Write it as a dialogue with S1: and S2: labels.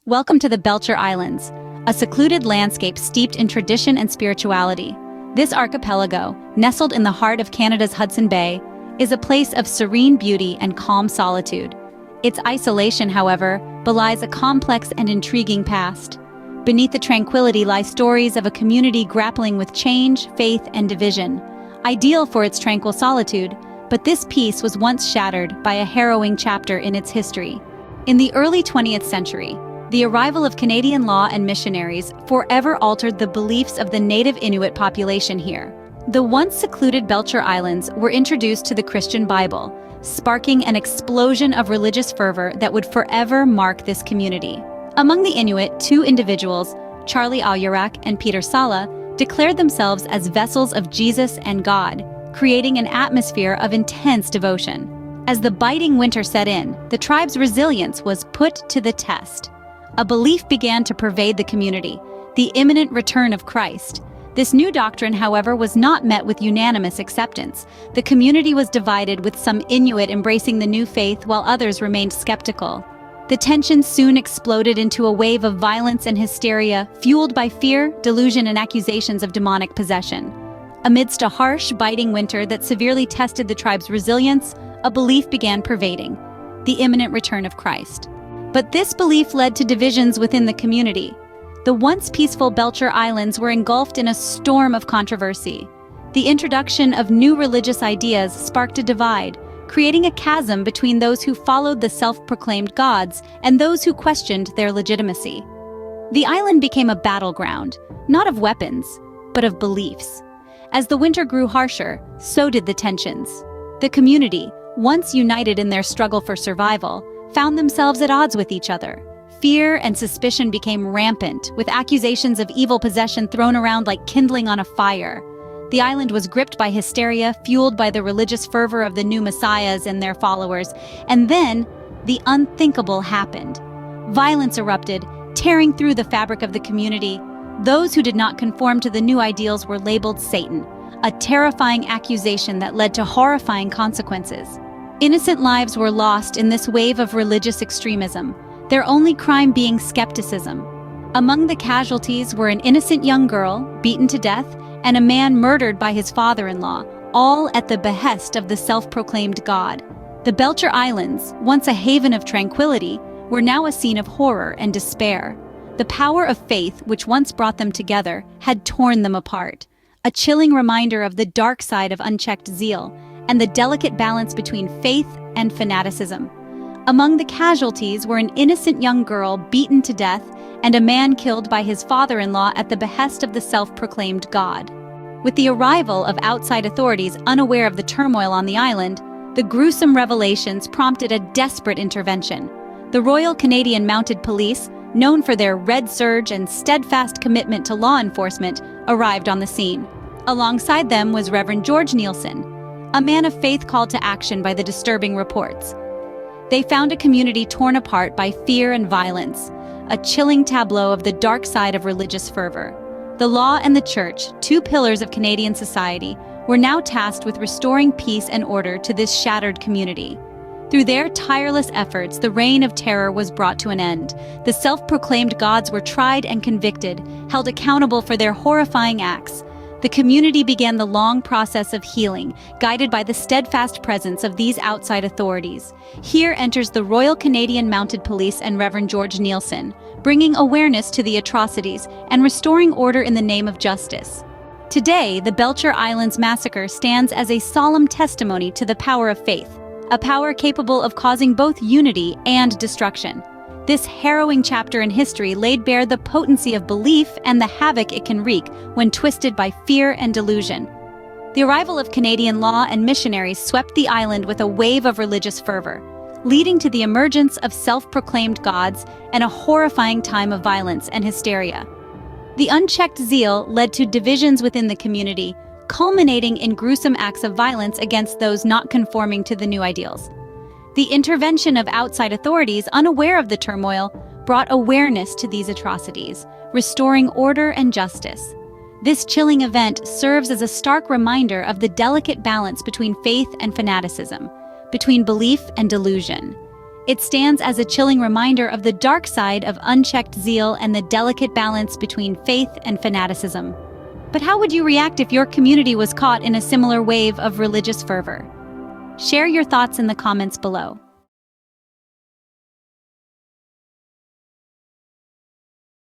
S1: Welcome to the Belcher Islands, a secluded landscape steeped in tradition and spirituality. This archipelago, nestled in the heart of Canada's Hudson Bay, is a place of serene beauty and calm solitude. Its isolation, however, belies a complex and intriguing past. Beneath the tranquility lie stories of a community grappling with change, faith, and division. Ideal for its tranquil solitude, but this peace was once shattered by a harrowing chapter in its history. In the early 20th century, the arrival of Canadian law and missionaries forever altered the beliefs of the native Inuit population here. The once secluded Belcher Islands were introduced to the Christian Bible, sparking an explosion of religious fervor that would forever mark this community. Among the Inuit, two individuals, Charlie Auyarak and Peter Sala, declared themselves as vessels of Jesus and God, creating an atmosphere of intense devotion. As the biting winter set in, the tribe's resilience was put to the test. A belief began to pervade the community, the imminent return of Christ. This new doctrine, however, was not met with unanimous acceptance. The community was divided, with some Inuit embracing the new faith while others remained skeptical. The tension soon exploded into a wave of violence and hysteria, fueled by fear, delusion, and accusations of demonic possession. Amidst a harsh, biting winter that severely tested the tribe's resilience, a belief began pervading: the imminent return of Christ. But this belief led to divisions within the community. The once peaceful Belcher Islands were engulfed in a storm of controversy. The introduction of new religious ideas sparked a divide, creating a chasm between those who followed the self-proclaimed gods and those who questioned their legitimacy. The island became a battleground, not of weapons, but of beliefs. As the winter grew harsher, so did the tensions. The community, once united in their struggle for survival, found themselves at odds with each other. Fear and suspicion became rampant, with accusations of evil possession thrown around like kindling on a fire. The island was gripped by hysteria, fueled by the religious fervor of the new messiahs and their followers. And then, the unthinkable happened. Violence erupted, tearing through the fabric of the community. Those who did not conform to the new ideals were labeled Satan, a terrifying accusation that led to horrifying consequences. Innocent lives were lost in this wave of religious extremism, their only crime being skepticism. Among the casualties were an innocent young girl, beaten to death, and a man murdered by his father-in-law, all at the behest of the self-proclaimed God. The Belcher Islands, once a haven of tranquility, were now a scene of horror and despair. The power of faith, which once brought them together, had torn them apart, a chilling reminder of the dark side of unchecked zeal and the delicate balance between faith and fanaticism. Among the casualties were an innocent young girl beaten to death and a man killed by his father-in-law at the behest of the self-proclaimed God. With the arrival of outside authorities unaware of the turmoil on the island, the gruesome revelations prompted a desperate intervention. The Royal Canadian Mounted Police, known for their red surge and steadfast commitment to law enforcement, arrived on the scene. Alongside them was Reverend George Nielsen, a man of faith called to action by the disturbing reports. They found a community torn apart by fear and violence, a chilling tableau of the dark side of religious fervor. The law and the church, two pillars of Canadian society, were now tasked with restoring peace and order to this shattered community. Through their tireless efforts, the reign of terror was brought to an end. The self-proclaimed gods were tried and convicted, held accountable for their horrifying acts. The community began the long process of healing, guided by the steadfast presence of these outside authorities. Here enters the Royal Canadian Mounted Police and Reverend George Nielsen, bringing awareness to the atrocities and restoring order in the name of justice. Today, the Belcher Islands massacre stands as a solemn testimony to the power of faith, a power capable of causing both unity and destruction. This harrowing chapter in history laid bare the potency of belief and the havoc it can wreak when twisted by fear and delusion. The arrival of Canadian law and missionaries swept the island with a wave of religious fervor, leading to the emergence of self-proclaimed gods and a horrifying time of violence and hysteria. The unchecked zeal led to divisions within the community, culminating in gruesome acts of violence against those not conforming to the new ideals. The intervention of outside authorities, unaware of the turmoil, brought awareness to these atrocities, restoring order and justice. This chilling event serves as a stark reminder of the delicate balance between faith and fanaticism, between belief and delusion. It stands as a chilling reminder of the dark side of unchecked zeal and the delicate balance between faith and fanaticism. But how would you react if your community was caught in a similar wave of religious fervor? Share your thoughts in the comments below.